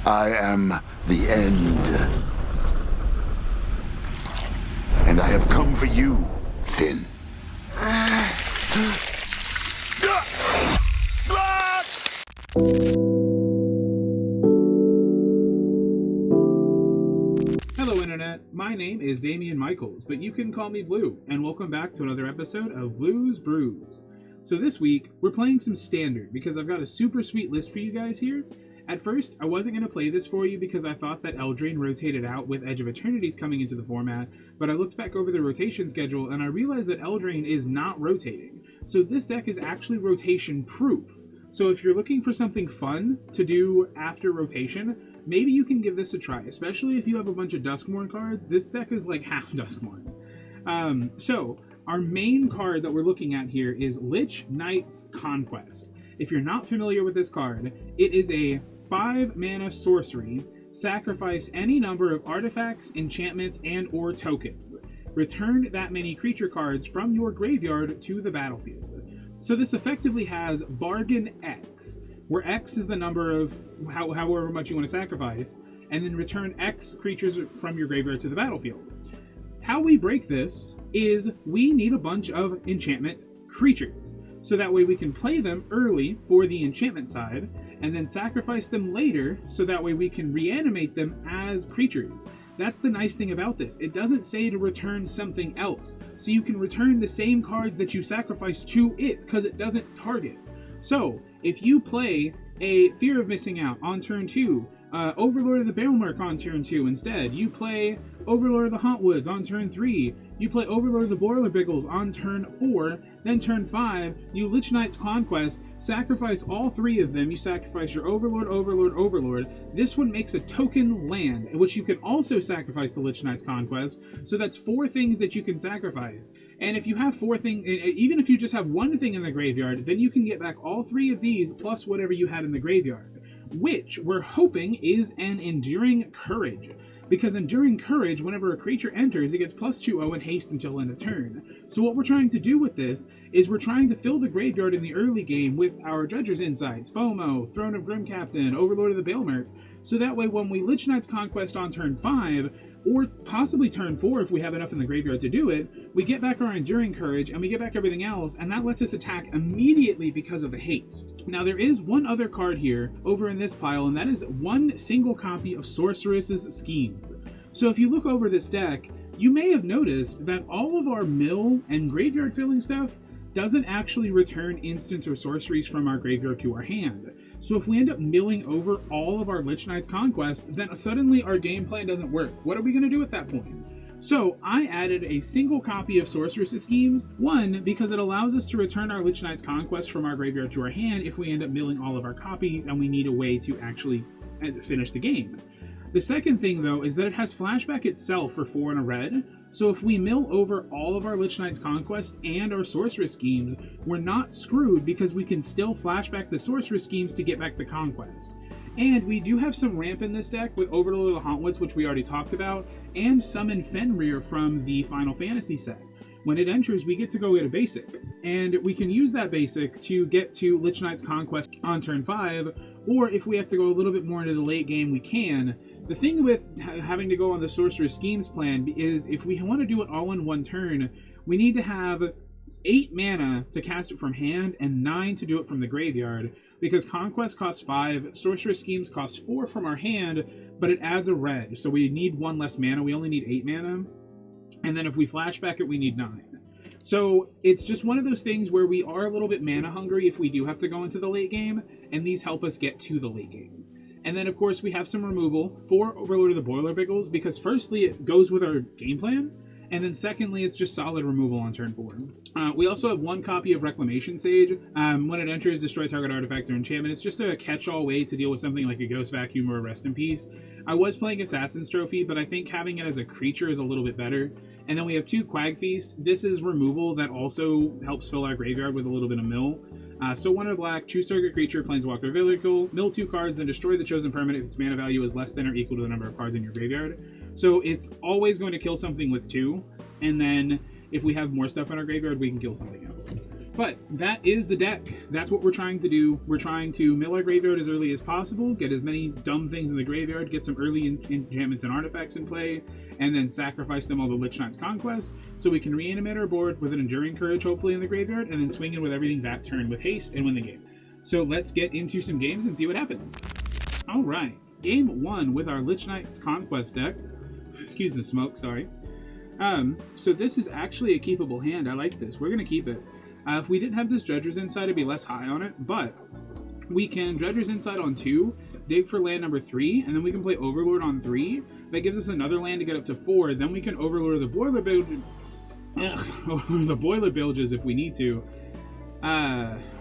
I am the end. And I have come for you, Finn. Hello Internet, my name is Damian Michaels, but you can call me Blue, and welcome back to another episode of Brews. So this week, we're playing some Standard, because I've got a super sweet list for you guys here. At first, I wasn't going to play this for you because I thought that Eldraine rotated out with Edge of Eternities coming into the format, but I looked back over the rotation schedule and I realized that Eldraine is not rotating. So this deck is actually rotation proof. So if you're looking for something fun to do after rotation, maybe you can give this a try, especially if you have a bunch of Duskmourn cards. This deck is like half Duskmourn. So our main card that we're looking at here is Lich Knight's Conquest. If you're not familiar with this card, it is a 5-mana sorcery. Sacrifice any number of artifacts, enchantments, and or tokens. Return that many creature cards from your graveyard to the battlefield. So this effectively has Bargain X, where X is the number of however much you want to sacrifice, and then return X creatures from your graveyard to the battlefield. How we break this is we need a bunch of enchantment creatures. So that way we can play them early for the enchantment side, and then sacrifice them later, so that way we can reanimate them as creatures. That's the nice thing about this. It doesn't say to return something else. So you can return the same cards that you sacrificed to it, because it doesn't target. So, if you play a Fear of Missing Out on turn 2, Overlord of the Bailmerk on turn 2 instead, you play Overlord of the Hauntwoods on turn 3, you play Overlord of the Boilerbiggles on turn 4, then turn 5, you Lich Knight's Conquest, sacrifice all 3 of them, you sacrifice your Overlord, Overlord. This one makes a token land, which you can also sacrifice the Lich Knight's Conquest, so that's 4 things that you can sacrifice. And if you have 4 things, even if you just have 1 thing in the graveyard, then you can get back all 3 of these, plus whatever you had in the graveyard, which we're hoping is an Enduring Courage. Because Enduring Courage, whenever a creature enters, it gets +2/0 and haste until end of turn. So what we're trying to do with this is we're trying to fill the graveyard in the early game with our Judge's Insights, FOMO, Throne of Grim Captain, Overlord of the Bailmerk, so that way when we Lich Knight's Conquest on turn 5, or possibly turn 4 if we have enough in the graveyard to do it, we get back our Enduring Courage and we get back everything else, and that lets us attack immediately because of the haste. Now there is one other card here over in this pile, and that is 1 single copy of Sorceress's Schemes. So if you look over this deck, you may have noticed that all of our mill and graveyard filling stuff doesn't actually return instants or sorceries from our graveyard to our hand. So if we end up milling over all of our Lich Knight's Conquest, then suddenly our game plan doesn't work. What are we going to do at that point? So I added a single copy of Sorceress's Schemes, 1, because it allows us to return our Lich Knight's Conquest from our graveyard to our hand if we end up milling all of our copies and we need a way to actually finish the game. The second thing, though, is that it has Flashback itself for 4 and a red, so if we mill over all of our Lich Knight's Conquest and our Sorceress Schemes, we're not screwed because we can still flashback the Sorceress Schemes to get back the Conquest. And we do have some ramp in this deck with Overlord of the Hauntwoods, which we already talked about, and Summon Fenrir from the Final Fantasy set. When it enters, we get to go get a basic, and we can use that basic to get to Lich Knight's Conquest on turn 5, or if we have to go a little bit more into the late game, we can. The thing with having to go on the Sorcerer's Schemes plan is if we want to do it all in 1 turn, we need to have 8 mana to cast it from hand and 9 to do it from the graveyard, because Conquest costs 5, Sorcerer's Schemes costs 4 from our hand, but it adds a red, so we need 1 less mana. We only need 8 mana. And then if we flashback it, we need 9. So it's just one of those things where we are a little bit mana hungry if we do have to go into the late game, and these help us get to the late game. And then of course we have some removal for Overlord of the Boilerbiggles, because firstly it goes with our game plan, and then secondly it's just solid removal on turn 4. We also have 1 copy of Reclamation Sage. When it enters, destroy target artifact or enchantment. It's just a catch-all way to deal with something like a Ghost Vacuum or a Rest in Peace. I was playing Assassin's Trophy, but I think having it as a creature is a little bit better. And then we have 2 Quag Feast. This is removal that also helps fill our graveyard with a little bit of mill. So 1 of black, choose target creature, planeswalker, vehicle, mill 2 cards, then destroy the chosen permanent if its mana value is less than or equal to the number of cards in your graveyard. So it's always going to kill something with 2, and then if we have more stuff in our graveyard, we can kill something else. But that is the deck. That's what we're trying to do. We're trying to mill our graveyard as early as possible, get as many dumb things in the graveyard, get some early enchantments and artifacts in play, and then sacrifice them all to Lich Knight's Conquest, so we can reanimate our board with an Enduring Courage, hopefully, in the graveyard, and then swing in with everything that turn with haste and win the game. So let's get into some games and see what happens. Alright, game 1 with our Lich Knight's Conquest deck. Excuse the smoke, sorry. So this is actually a keepable hand. I like this. We're going to keep it. If we didn't have this Dredger's Insight, I'd be less high on it, but we can Dredger's Insight on 2, dig for land number 3, and then we can play Overlord on 3. That gives us another land to get up to 4. Then we can Overlord the Boiler Bilges if we need to.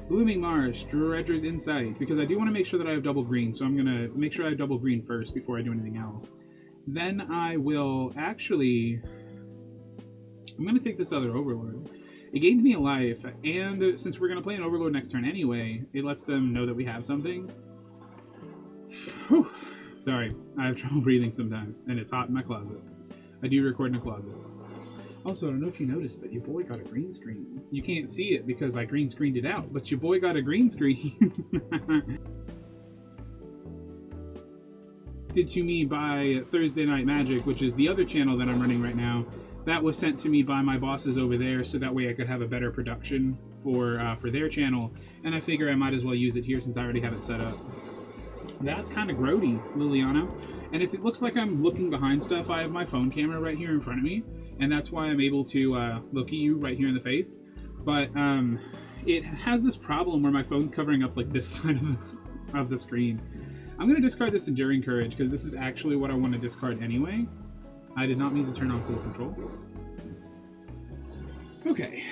Blooming Marsh, Dredger's Insight, because I do want to make sure that I have double green, so I'm going to make sure I have double green first before I do anything else. Then I will actually... I'm going to take this other Overlord. It gains me a life, and since we're going to play an Overlord next turn anyway, it lets them know that we have something. Whew. Sorry, I have trouble breathing sometimes, and it's hot in my closet. I do record in a closet. Also, I don't know if you noticed, but your boy got a green screen. You can't see it because I green screened it out, but your boy got a green screen. Did to me by Thursday Night Magic, which is the other channel that I'm running right now. That was sent to me by my bosses over there, so that way I could have a better production for their channel. And I figure I might as well use it here since I already have it set up. That's kind of grody, Liliana. And if it looks like I'm looking behind stuff, I have my phone camera right here in front of me, and that's why I'm able to look at you right here in the face. But it has this problem where my phone's covering up like this side of the screen. I'm going to discard this Enduring Courage because this is actually what I want to discard anyway. I did not mean to turn on full control. Okay.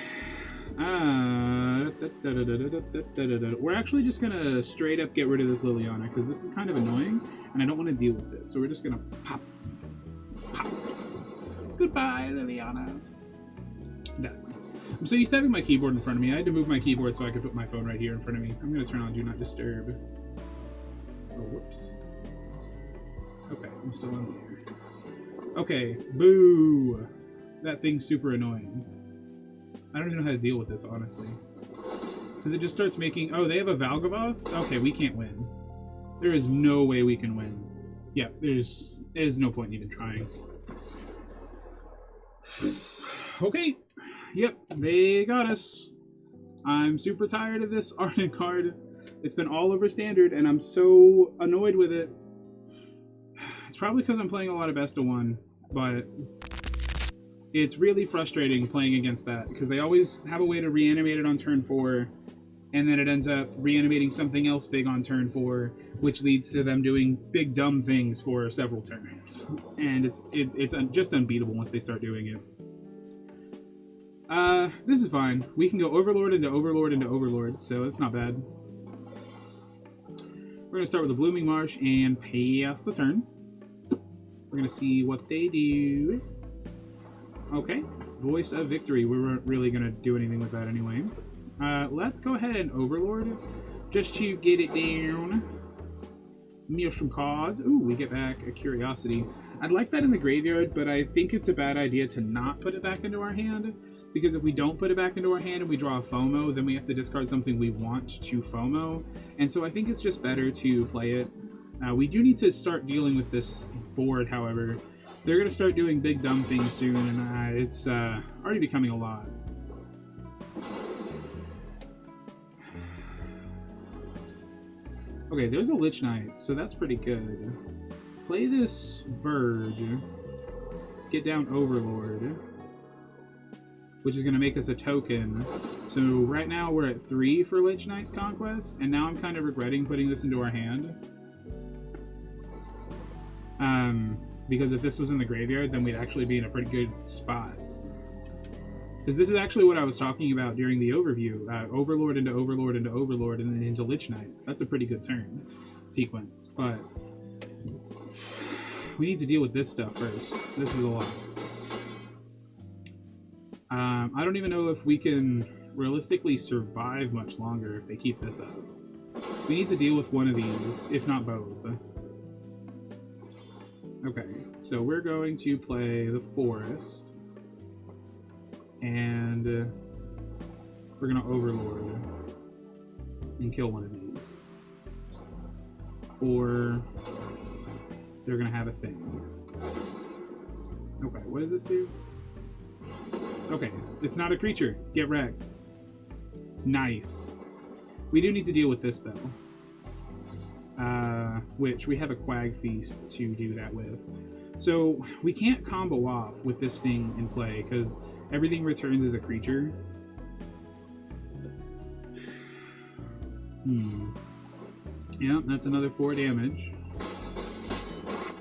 We're actually just going to straight up get rid of this Liliana because this is kind of annoying and I don't want to deal with this. So we're just going to pop. Pop. Goodbye, Liliana. That way. I'm so used to having my keyboard in front of me. I had to move my keyboard so I could put my phone right here in front of me. I'm going to turn on Do Not Disturb. Oh, whoops. Okay, I'm still on here. Okay, boo! That thing's super annoying. I don't even know how to deal with this, honestly. Because it just starts making... Oh, they have a Valgavoth? Okay, we can't win. There is no way we can win. Yeah, there's no point in even trying. Okay. Yep, they got us. I'm super tired of this Arden card. It's been all over Standard, and I'm so annoyed with it. It's probably because I'm playing a lot of Best of 1, but it's really frustrating playing against that, because they always have a way to reanimate it on turn 4, and then it ends up reanimating something else big on turn 4, which leads to them doing big dumb things for several turns. And it's just unbeatable once they start doing it. This is fine. We can go Overlord into Overlord into Overlord, so it's not bad. We're going to start with the Blooming Marsh and pass the turn. We're going to see what they do. Okay, Voice of Victory. We weren't really going to do anything with that anyway. Let's go ahead and Overlord, just to get it down. Meal some cards. Ooh, we get back a Curiosity. I'd like that in the graveyard, but I think it's a bad idea to not put it back into our hand, because if we don't put it back into our hand and we draw a FOMO, then we have to discard something we want to FOMO, and so I think it's just better to play it. We do need to start dealing with this board, however. They're going to start doing big dumb things soon, and it's already becoming a lot. Okay, there's a Lich Knight, so that's pretty good. Play this Verge. Get down Overlord, which is going to make us a token. So right now we're at 3 for Lich Knight's Conquest, and now I'm kind of regretting putting this into our hand. Because if this was in the graveyard, then we'd actually be in a pretty good spot. Because this is actually what I was talking about during the overview. Overlord into Overlord into Overlord, and then into Lich Knights. That's a pretty good turn sequence, but we need to deal with this stuff first. This is a lot. I don't even know if we can realistically survive much longer if they keep this up. We need to deal with one of these, if not both. Okay, so we're going to play the Forest. And we're gonna Overlord and kill one of these. Or they're gonna have a thing. Okay, what does this do? Okay, it's not a creature. Get wrecked. Nice. We do need to deal with this, though. Which we have a Quag Feast to do that with. So we can't combo off with this thing in play, because everything returns as a creature. Yeah, that's another 4 damage.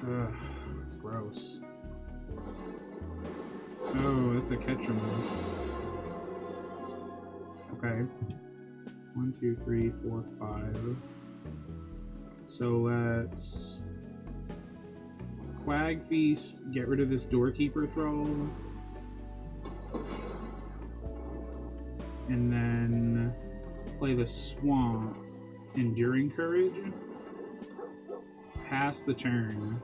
Ugh, it's gross. Oh, that's a Ketramos. Okay. 1, 2, 3, 4, 5. So let's Quag Feast, get rid of this Doorkeeper Thrall. And then play the Swamp, Enduring Courage. Pass the turn.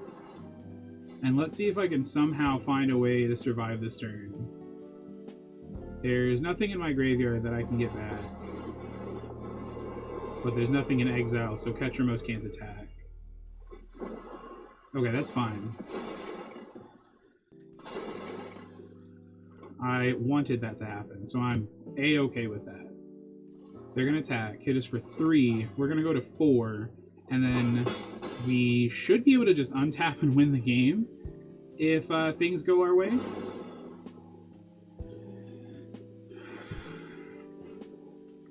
And let's see if I can somehow find a way to survive this turn. There's nothing in my graveyard that I can get back. But there's nothing in exile, so Ketramos can't attack. Okay, that's fine. I wanted that to happen, so I'm A-okay with that. They're going to attack, hit us for 3. We're going to go to 4, and then we should be able to just untap and win the game if things go our way.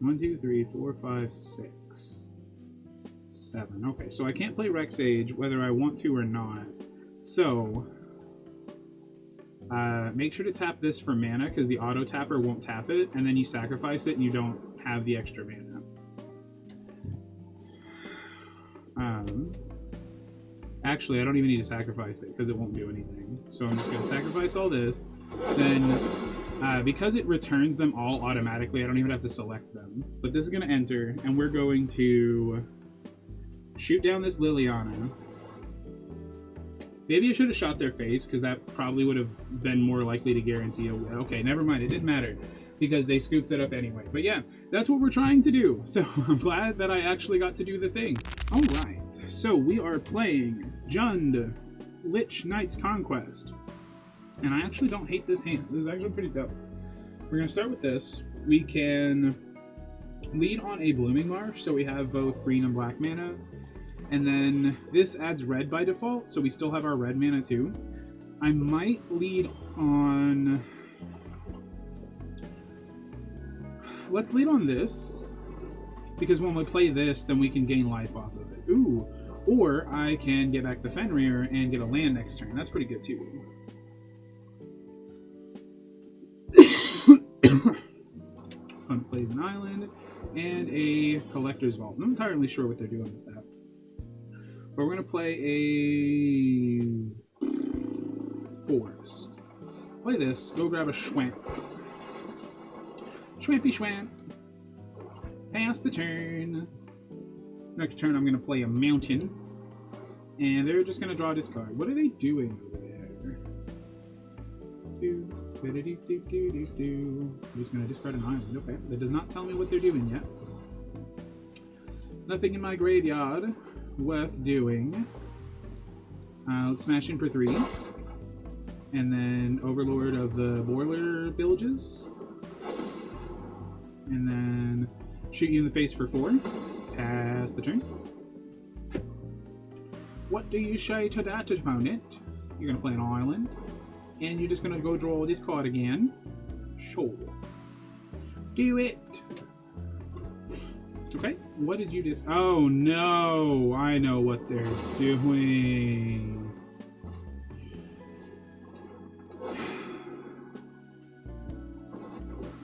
One, 2, 3, 4, 5, 6, 7. Okay, so I can't play Rex Age whether I want to or not. So make sure to tap this for mana, because the auto tapper won't tap it, and then you sacrifice it and you don't have the extra mana. Actually, I don't even need to sacrifice it because it won't do anything. So I'm just going to sacrifice all this. Then, because it returns them all automatically, I don't even have to select them. But this is going to enter, and we're going to shoot down this Liliana. Maybe I should have shot their face, because that probably would have been more likely to guarantee a win. Okay, never mind. It didn't matter, because they scooped it up anyway. But yeah, that's what we're trying to do. So I'm glad that I actually got to do the thing. All right, so we are playing Jund, Lich Knight's Conquest. And I actually don't hate this hand. This is actually pretty dope. We're going to start with this. We can lead on a Blooming Marsh, so we have both green and black mana. And then this adds red by default, so we still have our red mana too. I might lead on... Let's lead on this, because when we play this, then we can gain life off of it. Ooh, or I can get back the Fenrir and get a land next turn. That's pretty good too. Hunt plays an island and a Collector's Vault. I'm not entirely sure what they're doing with that. But we're going to play a Forest. Play this, go grab a Schwamp. Schwampy Schwamp. Pass the turn. Next turn I'm going to play a Mountain. And they're just going to draw a discard. What are they doing over there? I'm just going to discard an island. Okay, that does not tell me what they're doing yet. Nothing in my graveyard worth doing. Let's smash in for 3. And then Overlord of the Boiler Villages. And then shoot you in the face for 4. Pass the turn. What do you say to that, opponent? You're going to play an island. And you're just going to go draw this card again. Sure. Do it. Okay, what did you just... Oh no, I know what they're doing.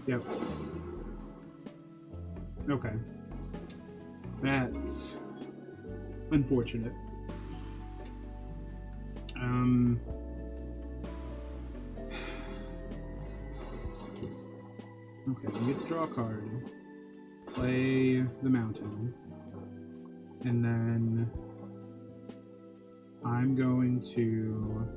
Yep. Okay. That's unfortunate. Okay, we get to draw a card. Play the Mountain. And then I'm going to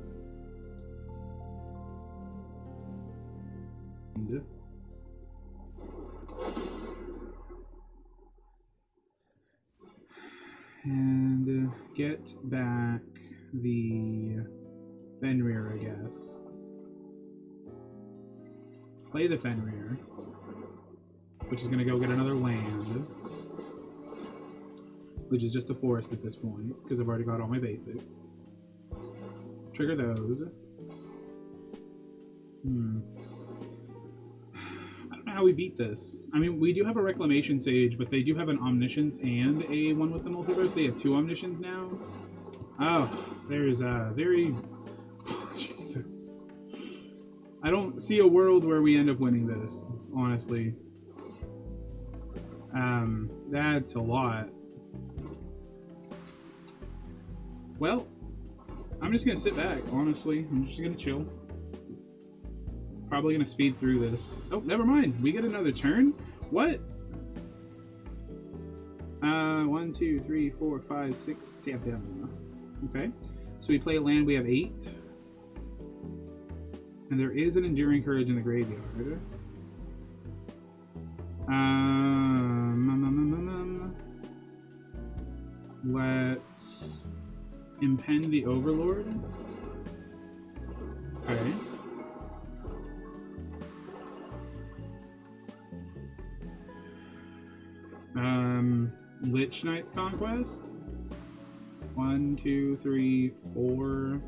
get back the Fenrir, I guess. Play the Fenrir, which is going to go get another land, which is just a forest at this point, because I've already got all my basics. Trigger those. I don't know how we beat this. I mean, we do have a Reclamation Sage, but they do have an Omniscience and a one with the Multiverse. They have 2 Omniscience now. Oh, there's a very... Jesus. I don't see a world where we end up winning this, honestly. That's a lot. Well, I'm just gonna sit back, honestly. I'm just gonna chill. Probably gonna speed through this. Oh, never mind. We get another turn? What? 1, 2, 3, 4, 5, 6, 7. Okay. So we play a land, we have 8. And there is an Enduring Courage in the graveyard. Let's impend the Overlord. Okay. Lich Knight's Conquest. 1, 2, 3, 4.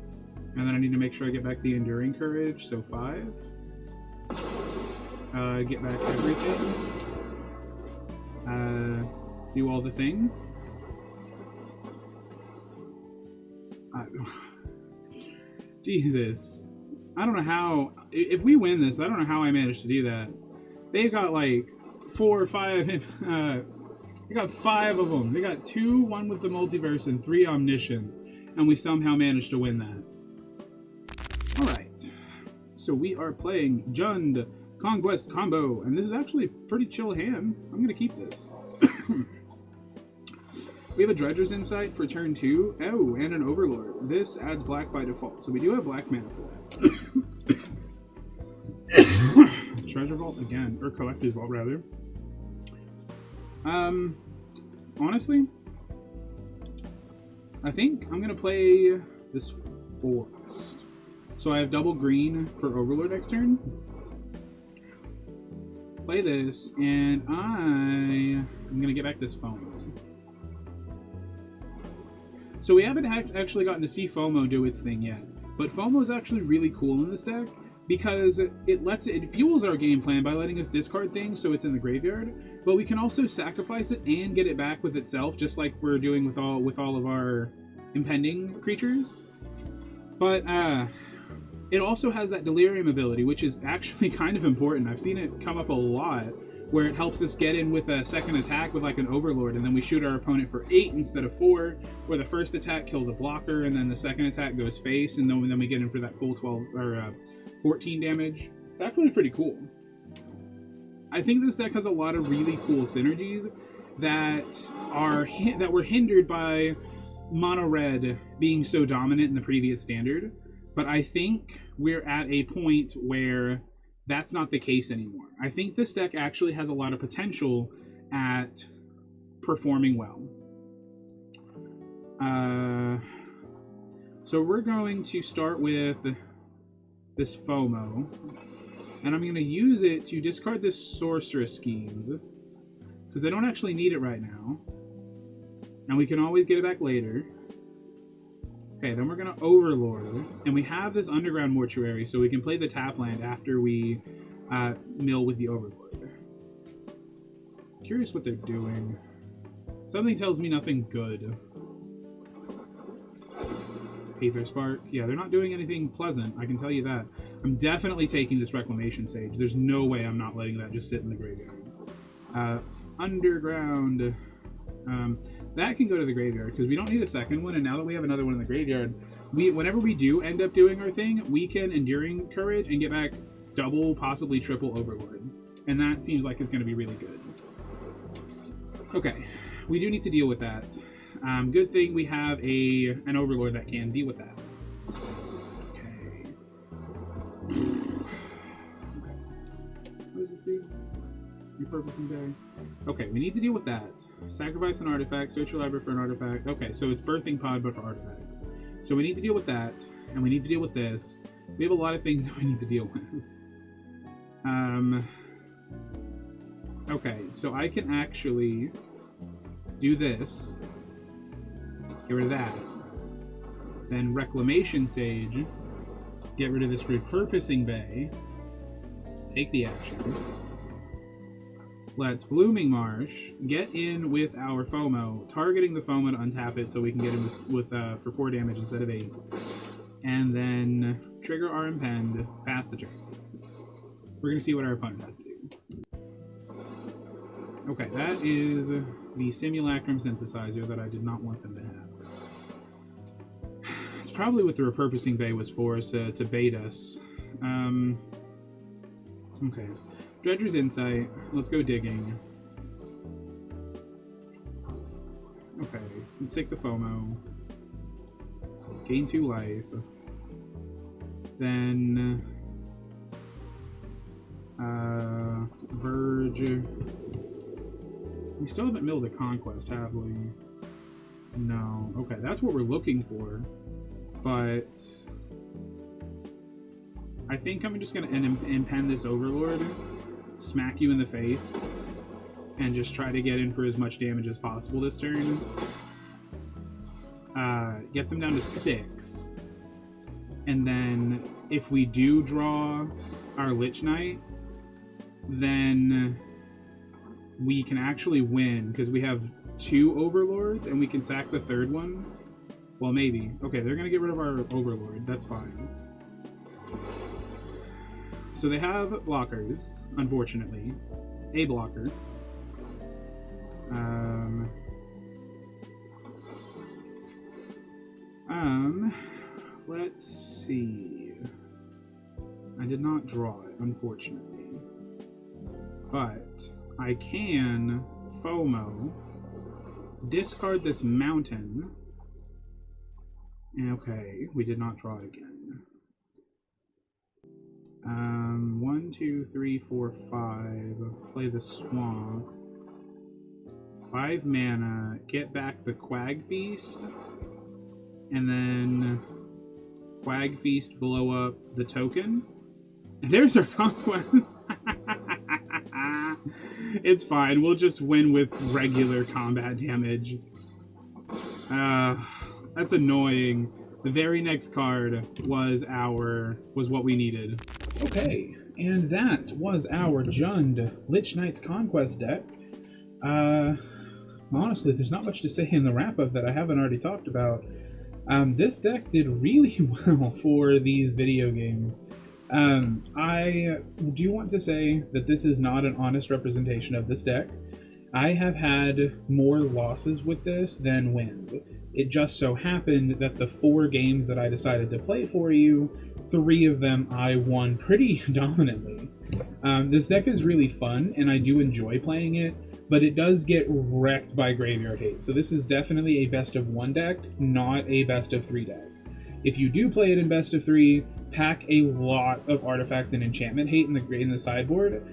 And then I need to make sure I get back the Enduring Courage, so 5. Get back everything. Do all the things. Jesus. I don't know how... If we win this, I don't know how I managed to do that. They've got like 4 or 5... they got 5 of them. They got 2, 1 with the Multiverse, and 3 Omniscience. And we somehow managed to win that. Alright. So we are playing Jund Conquest combo. And this is actually a pretty chill hand. I'm going to keep this. We have a Dredger's Insight for turn 2. Oh, and an Overlord. This adds black by default. So we do have black mana for that. Treasure Vault again. Or Collector's Vault, rather. Honestly, I think I'm going to play this forest. So I have double green for Overlord next turn. Play this, and I'm going to get back this FOMO. So we haven't actually gotten to see FOMO do its thing yet, but FOMO is actually really cool in this deck because it fuels our game plan by letting us discard things so it's in the graveyard, but we can also sacrifice it and get it back with itself, just like we're doing with all of our impending creatures. But it also has that delirium ability, which is actually kind of important. I've seen it come up a lot, where it helps us get in with a second attack with like an Overlord, and then we shoot our opponent for 8 instead of 4, where the first attack kills a blocker, and then the second attack goes face, and then we get in for that full 12 or 14 damage. It's actually pretty cool. I think this deck has a lot of really cool synergies that were hindered by mono red being so dominant in the previous standard, but I think we're at a point where that's not the case anymore. I think this deck actually has a lot of potential at performing well. So we're going to start with this FOMO, and I'm going to use it to discard this Sorceress Schemes, because they don't actually need it right now, and we can always get it back later. Okay, then we're going to Overlord, and we have this Underground Mortuary, so we can play the tap land after we mill with the Overlord. Curious what they're doing. Something tells me nothing good. Aether Spark. Yeah, they're not doing anything pleasant, I can tell you that. I'm definitely taking this Reclamation Sage. There's no way I'm not letting that just sit in the graveyard. Underground. That can go to the graveyard, because we don't need a second one, and now that we have another one in the graveyard, whenever we do end up doing our thing, we can Enduring Courage and get back double, possibly triple Overlord. And that seems like it's going to be really good. Okay, we do need to deal with that. Good thing we have an Overlord that can deal with that. Okay. What does this do? Repurposing Bay. Okay, we need to deal with that. Sacrifice an artifact, search your library for an artifact. Okay, so it's birthing pod, but for artifact. So we need to deal with that, and we need to deal with this. We have a lot of things that we need to deal with. Okay, so I can actually do this. Get rid of that. Then Reclamation Sage. Get rid of this Repurposing Bay. Take the action. Let's Blooming Marsh. Get in with our FOMO. Targeting the FOMO to untap it so we can get in with for 4 damage instead of 8. And then trigger our Impend. Pass the turn. We're going to see what our opponent has to do. Okay, that is the Simulacrum Synthesizer that I did not want them to have. It's probably what the Repurposing Bay was for, so to bait us. Okay. Dredger's Insight. Let's go digging. Okay, let's take the FOMO. Gain 2 life. Then... Verge... We still haven't milled a Conquest, have we? No. Okay, that's what we're looking for. But... I think I'm just going to impend this Overlord, smack you in the face, and just try to get in for as much damage as possible this turn. Get them down to 6. And then, if we do draw our Lich Knight, then we can actually win, because we have 2 Overlords, and we can sack the 3rd one. Well, maybe. Okay, they're going to get rid of our Overlord. That's fine. So they have blockers, unfortunately. A blocker. Let's see. I did not draw it, unfortunately. But I can FOMO, discard this mountain. Okay, we did not draw it again. 1, 2, 3, 4, 5. Play the Swamp. 5 mana. Get back the Quag Feast. And then Quag Feast, blow up the token. And there's our Conquest. It's fine. We'll just win with regular combat damage. That's annoying. The very next card was what we needed. Okay, and that was our Jund Lich Knight's Conquest deck. Honestly, there's not much to say in the wrap-up that I haven't already talked about. This deck did really well for these video games. I do want to say that this is not an honest representation of this deck. I have had more losses with this than wins. It just so happened that the 4 games that I decided to play for you, 3 of them I won pretty dominantly. This deck is really fun, and I do enjoy playing it, but it does get wrecked by Graveyard Hate. So this is definitely a best of 1 deck, not a best of 3 deck. If you do play it in best of 3, pack a lot of Artifact and Enchantment Hate in the sideboard.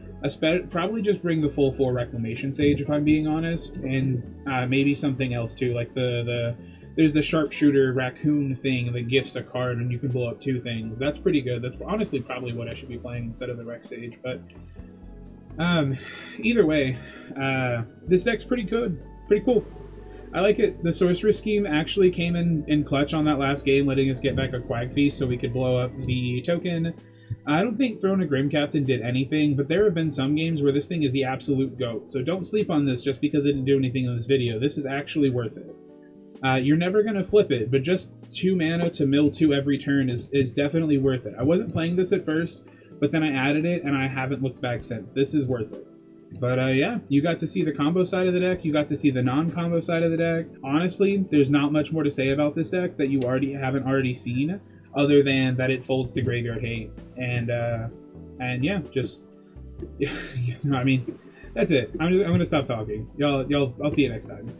Probably just bring the full 4 Reclamation Sage, if I'm being honest, and maybe something else too, like there's the Sharpshooter Raccoon thing that gifts a card and you can blow up 2 things. That's pretty good. That's honestly probably what I should be playing instead of the Rec Sage, but either way, this deck's pretty good. Pretty cool. I like it. The Sorceress Scheme actually came in clutch on that last game, letting us get back a Quag Feast so we could blow up the token. I don't think Throne of Grim Captain did anything, but there have been some games where this thing is the absolute GOAT, so don't sleep on this just because it didn't do anything in this video. This is actually worth it. You're never going to flip it, but just 2 mana to mill 2 every turn is definitely worth it. I wasn't playing this at first, but then I added it, and I haven't looked back since. This is worth it. But yeah, you got to see the combo side of the deck, you got to see the non-combo side of the deck. Honestly, there's not much more to say about this deck that you haven't already seen, other than that it folds to Graveyard Hate. And yeah, just, I mean, that's it. I'm going to stop talking. I'll see you next time.